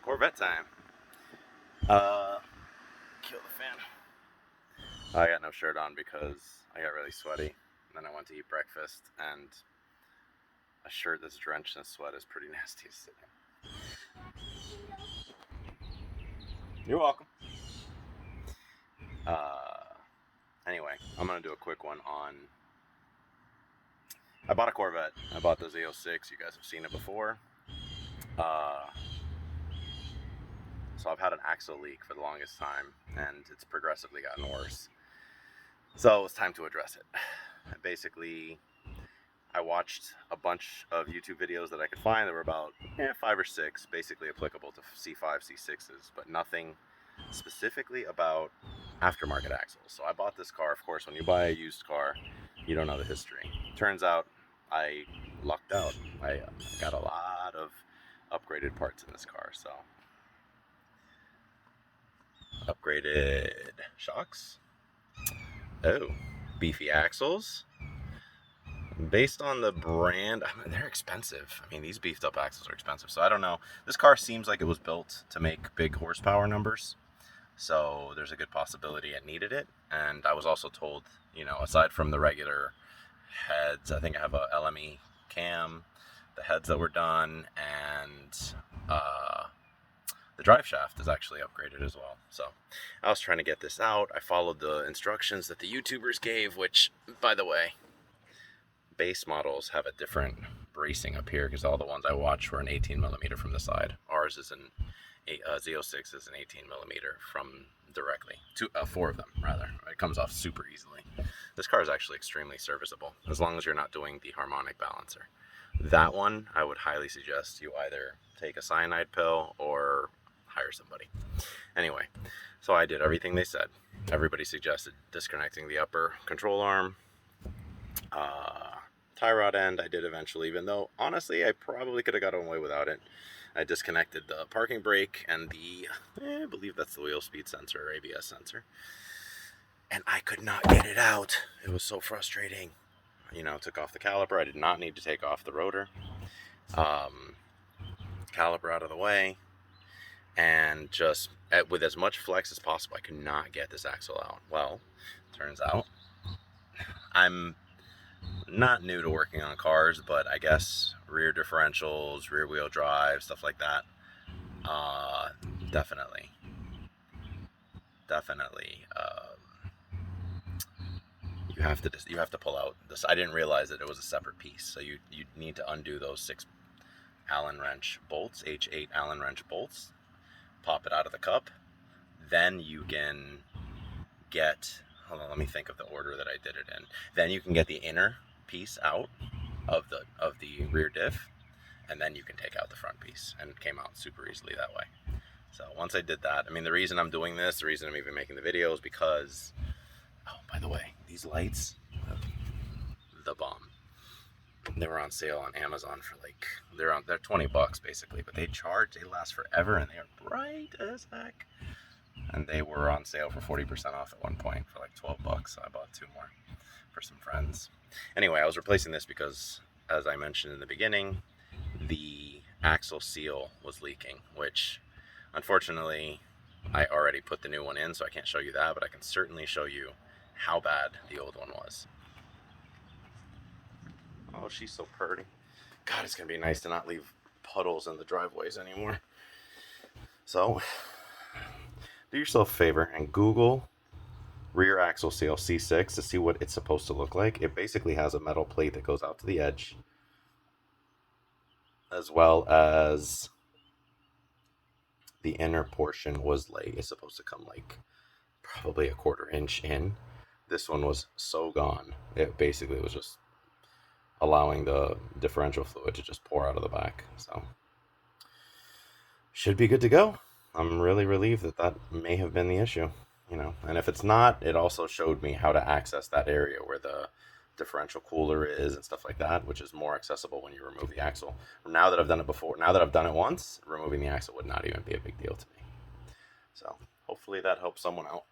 Corvette time. Kill the fan. I got no shirt on because I got really sweaty. And then I went to eat breakfast, and a shirt that's drenched in sweat is pretty nasty to sit in. You're welcome. Anyway, I'm gonna do a quick one on. I bought a Corvette. I bought the Z06. You guys have seen it before. So I've had an axle leak for the longest time, and it's progressively gotten worse. So it's time to address it. Basically, I watched a bunch of YouTube videos that I could find that were about 5 or 6, basically applicable to C5, C6s, but nothing specifically about aftermarket axles. So I bought this car. Of course, when you buy a used car, you don't know the history. Turns out I lucked out. I got a lot of upgraded parts in this car. So upgraded shocks. Oh, beefy axles. Based on the brand, I mean, they're expensive. I mean, these beefed up axles are expensive. So I don't know. This car seems like it was built to make big horsepower numbers. So there's a good possibility it needed it. And I was also told, aside from the regular heads, I think I have a LME cam, the heads that were done, and the drive shaft is actually upgraded as well. So I was trying to get this out. I followed the instructions that the YouTubers gave, which, by the way, base models have a different bracing up here because all the ones I watched were an 18 millimeter from the side. Ours is Z06 is an 18 millimeter from directly. 4 of them, rather. It comes off super easily. This car is actually extremely serviceable as long as you're not doing the harmonic balancer. That one, I would highly suggest you either take a cyanide pill or hire somebody. Anyway, so I did everything they said. Everybody suggested disconnecting the upper control arm. Tie rod end I did eventually, even though honestly I probably could have gotten away without it. I disconnected the parking brake and I believe that's the wheel speed sensor or ABS sensor, and I could not get it out. It was so frustrating. Took off the caliper. I did not need to take off the rotor. Caliper out of the way, and just with as much flex as possible, I could not get this axle out. Well, turns out I'm not new to working on cars, but I guess rear differentials, rear wheel drive, stuff like that, definitely, you have to pull out this. I didn't realize that it was a separate piece, so you need to undo those 6 Allen wrench bolts, H8 Allen wrench bolts, pop it out of the cup, then you can get, hold on, let me think of the order that I did it in. Then you can get the inner piece out of the rear diff, and then you can take out the front piece, and it came out super easily that way. So once I did that, I mean, the reason I'm doing this, the reason I'm even making the video is because, oh, by the way, these lights, the bomb. They were on sale on Amazon for they're $20 basically, but they last forever, and they are bright as heck. And they were on sale for 40% off at one point for like $12, so I bought 2 more for some friends. Anyway, I was replacing this because, as I mentioned in the beginning, the axle seal was leaking, which unfortunately I already put the new one in, so I can't show you that, but I can certainly show you how bad the old one was. Oh, she's so pretty. God, it's going to be nice to not leave puddles in the driveways anymore. So, do yourself a favor and Google rear axle seal C6 to see what it's supposed to look like. It basically has a metal plate that goes out to the edge, as well as the inner portion is supposed to come probably a 1/4 inch in. This one was so gone. It basically was just allowing the differential fluid to just pour out of the back. So should be good to go. I'm really relieved that may have been the issue, and if it's not, it also showed me how to access that area where the differential cooler is and stuff like that, which is more accessible when you remove the axle. Now that I've done it once, removing the axle would not even be a big deal to me. So hopefully that helps someone out.